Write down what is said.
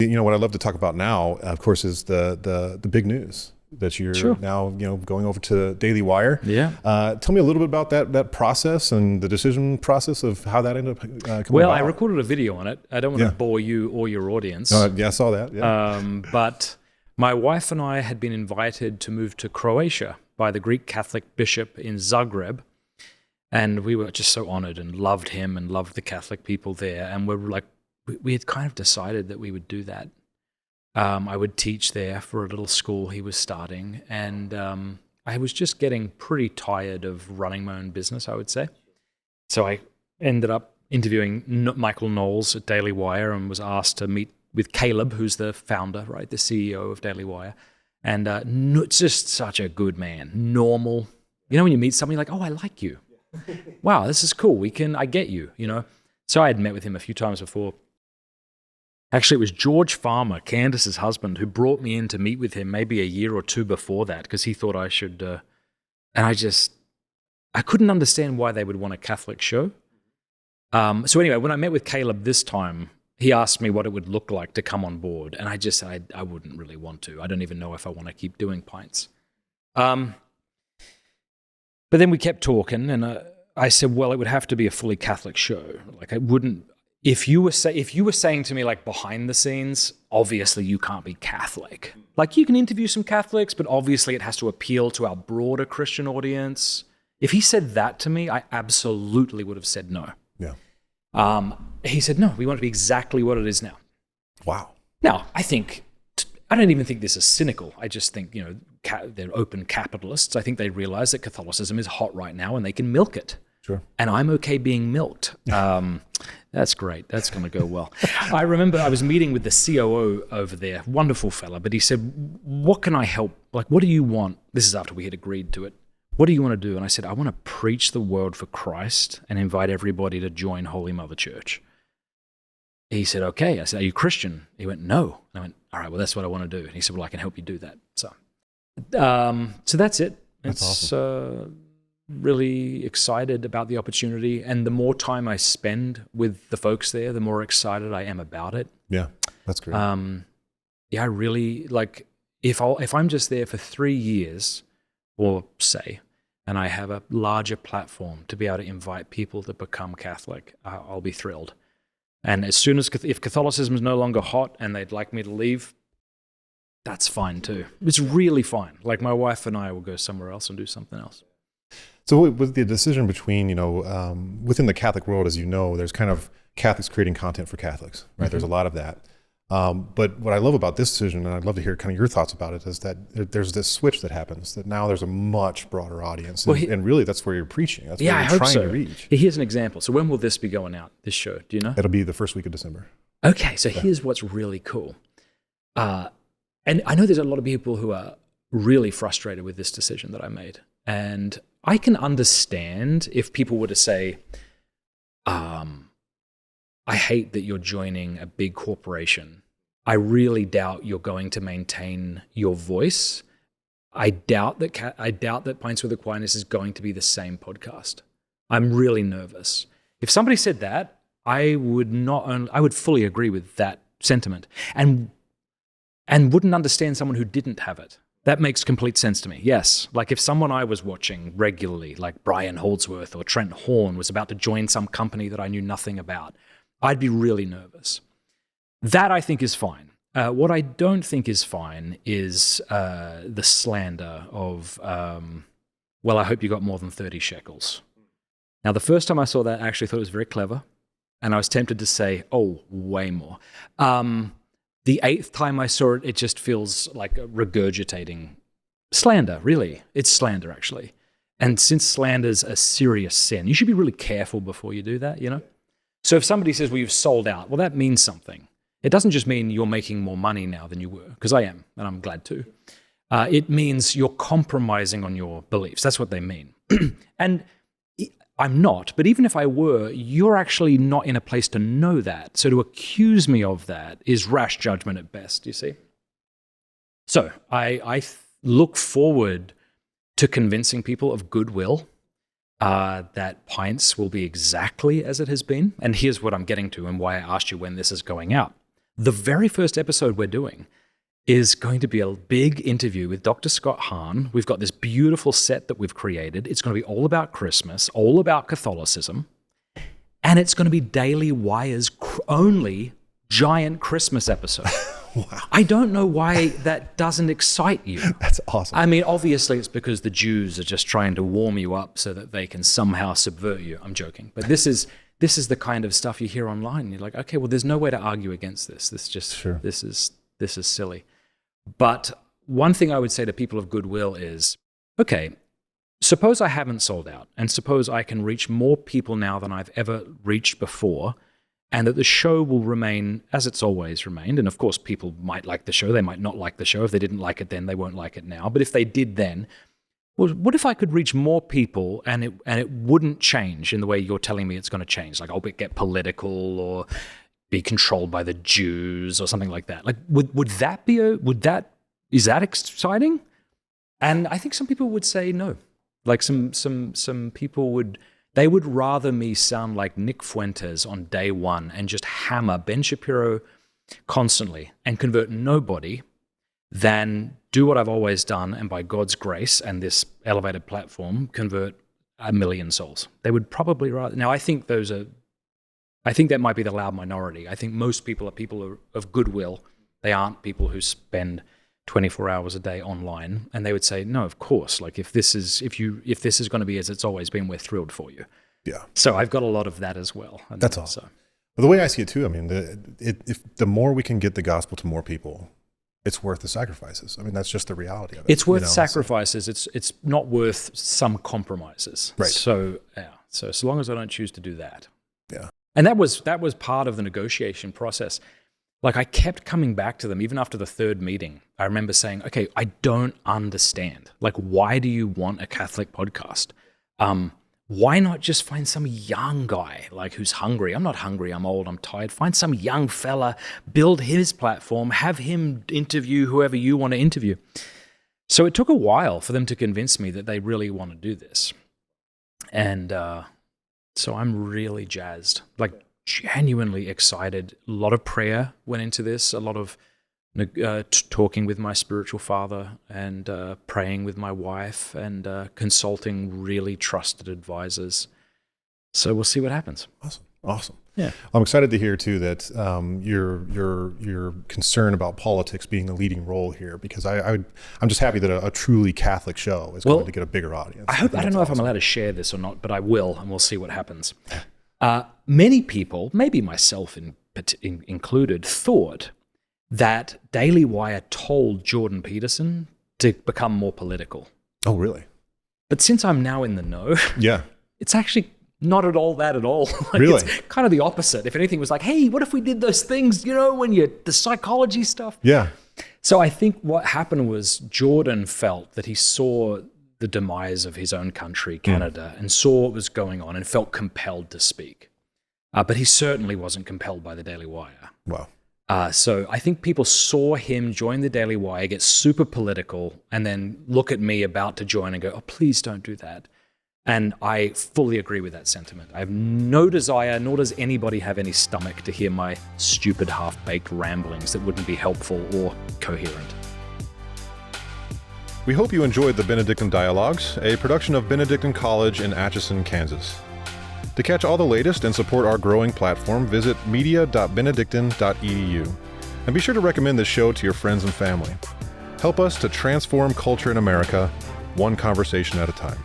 What I love to talk about now, of course, is the big news that you're now, going over to Daily Wire. Yeah. Tell me a little bit about that process and the decision process of how that ended up coming Well, about. I recorded a video on it. I don't want to bore you or your audience. Yeah, I saw that. Yeah. But my wife and I had been invited to move to Croatia by the Greek Catholic bishop in Zagreb. And we were just so honored and loved him and loved the Catholic people there. And we had kind of decided that we would do that. I would teach there for a little school he was starting. And I was just getting pretty tired of running my own business, I would say. So I ended up interviewing Michael Knowles at Daily Wire and was asked to meet with Caleb, who's the founder, right, the CEO of Daily Wire. And just such a good man, normal. When you meet somebody like, oh, I like you. Wow, this is cool. I get you, So I had met with him a few times before. Actually, it was George Farmer, Candace's husband, who brought me in to meet with him maybe a year or two before that because he thought I should. And I couldn't understand why they would want a Catholic show. So anyway, when I met with Caleb this time, he asked me what it would look like to come on board. And I wouldn't really want to. I don't even know if I want to keep doing Pints. But then we kept talking, and I said, well, it would have to be a fully Catholic show. Like, I wouldn't. If you were saying to me, like, behind the scenes, obviously you can't be Catholic. Like, you can interview some Catholics, but obviously it has to appeal to our broader Christian audience. If he said that to me, I absolutely would have said no. Yeah. He said, no, we want it to be exactly what it is now. Wow. Now, I don't even think this is cynical. I just think, they're open capitalists. I think they realize that Catholicism is hot right now and they can milk it. Sure. And I'm okay being milked. That's great. That's going to go well. I remember I was meeting with the COO over there, wonderful fella, but he said, what can I help? Like, what do you want? This is after we had agreed to it. What do you want to do? And I said, I want to preach the word for Christ and invite everybody to join Holy Mother Church. He said, okay. I said, are you Christian? He went, no. And I went, all right, well, that's what I want to do. And he said, well, I can help you do that. So that's it. That's it's awesome. Really excited about the opportunity. And the more time I spend with the folks there, the more excited I am about it. Yeah, that's great. I really, like, if I'm just there for 3 years, or say, and I have a larger platform to be able to invite people to become Catholic, I'll be thrilled. And as soon as, if Catholicism is no longer hot and they'd like me to leave, that's fine too. It's really fine. Like, my wife and I will go somewhere else and do something else. So with the decision between, within the Catholic world, as you know, there's kind of Catholics creating content for Catholics, right? Mm-hmm. There's a lot of that. But what I love about this decision, and I'd love to hear kind of your thoughts about it, is that there's this switch that happens, that now there's a much broader audience. And really, that's where you're preaching. That's where you're trying to reach. Here's an example. So when will this be going out, this show? Do you know? It'll be the first week of December. Okay, so here's what's really cool. And I know there's a lot of people who are really frustrated with this decision that I made. And I can understand if people were to say, I hate that you're joining a big corporation. I really doubt you're going to maintain your voice. I doubt that Pints with Aquinas is going to be the same podcast. I'm really nervous. If somebody said that, I would fully agree with that sentiment and wouldn't understand someone who didn't have it. That makes complete sense to me. Yes. Like, if someone I was watching regularly, like Brian Holdsworth or Trent Horn, was about to join some company that I knew nothing about, I'd be really nervous. That, I think, is fine. What I don't think is fine is the slander of, well, I hope you got more than 30 shekels. Now, the first time I saw that, I actually thought it was very clever, and I was tempted to say, oh, way more. The 8th time I saw it, it just feels like a regurgitating slander, really. It's slander, actually. And since slander's a serious sin, you should be really careful before you do that, So if somebody says, well, you've sold out, well, that means something. It doesn't just mean you're making more money now than you were, because I am, and I'm glad to. It means you're compromising on your beliefs. That's what they mean. And I'm not, but even if I were, you're actually not in a place to know that. So to accuse me of that is rash judgment at best, you see? So I look forward to convincing people of goodwill that Pints will be exactly as it has been. And here's what I'm getting to and why I asked you when this is going out. the very first episode we're doing is going to be a big interview with Dr. Scott Hahn. We've got this beautiful set that we've created. It's going to be all about Christmas, all about Catholicism, and it's going to be Daily Wire's only giant Christmas episode. Wow. I don't know why that doesn't excite you. That's awesome. I mean, obviously it's because the Jews are just trying to warm you up so that they can somehow subvert you. I'm joking. But this is the kind of stuff you hear online. And you're like, okay, well, there's no way to argue against this. This is silly. But one thing I would say to people of goodwill is, okay, suppose I haven't sold out, and suppose I can reach more people now than I've ever reached before, and that the show will remain as it's always remained. And of course, people might like the show, they might not like the show. If they didn't like it then, they won't like it now. But if they did then, well, what if I could reach more people and it wouldn't change in the way you're telling me it's going to change? Like, I'll get political or be controlled by the Jews or something like that. Like, is that exciting? And I think some people would say no. Like some people would rather me sound like Nick Fuentes on day one and just hammer Ben Shapiro constantly and convert nobody than do what I've always done and by God's grace and this elevated platform convert 1 million souls. They would probably rather. Now, I think that might be the loud minority. I think most people are people of goodwill. They aren't people who spend 24 hours a day online, and they would say, no, of course. Like, if this is going to be as it's always been, we're thrilled for you. Yeah. So I've got a lot of that as well. And that's awesome. So. But the way I see it too, I mean, if the more we can get the gospel to more people, it's worth the sacrifices. I mean, that's just the reality of it. It's worth sacrifices. So. It's not worth some compromises. Right. So yeah. So long as I don't choose to do that. Yeah. And that was part of the negotiation process. Like, I kept coming back to them even after the third meeting. I remember saying, okay, I don't understand. Like, why do you want a Catholic podcast? Why not just find some young guy, like, who's hungry? I'm not hungry, I'm old, I'm tired. Find some young fella, build his platform, have him interview whoever you want to interview. So it took a while for them to convince me that they really want to do this. And so I'm really jazzed, like genuinely excited. A lot of prayer went into this, a lot of talking with my spiritual father and praying with my wife and consulting really trusted advisors. So we'll see what happens. Awesome. Yeah. I'm excited to hear too that your concern about politics being a leading role here, because I'm just happy that a truly Catholic show is going to get a bigger audience. I don't know if I'm allowed to share this or not, but I will, and we'll see what happens. Many people, maybe myself included, thought that Daily Wire told Jordan Peterson to become more political. Oh, really? But since I'm now in the know, yeah, it's actually not at all that at all. Like, really? It's kind of the opposite. If anything, was like, hey, what if we did those things, the psychology stuff? Yeah. So I think what happened was Jordan felt that he saw the demise of his own country, Canada, and saw what was going on and felt compelled to speak. But he certainly wasn't compelled by the Daily Wire. Wow. So I think people saw him join the Daily Wire, get super political, and then look at me about to join and go, oh, please don't do that. And I fully agree with that sentiment. I have no desire, nor does anybody have any stomach to hear my stupid half-baked ramblings that wouldn't be helpful or coherent. We hope you enjoyed the Benedictine Dialogues, a production of Benedictine College in Atchison, Kansas. To catch all the latest and support our growing platform, visit media.benedictine.edu. And be sure to recommend this show to your friends and family. Help us to transform culture in America, one conversation at a time.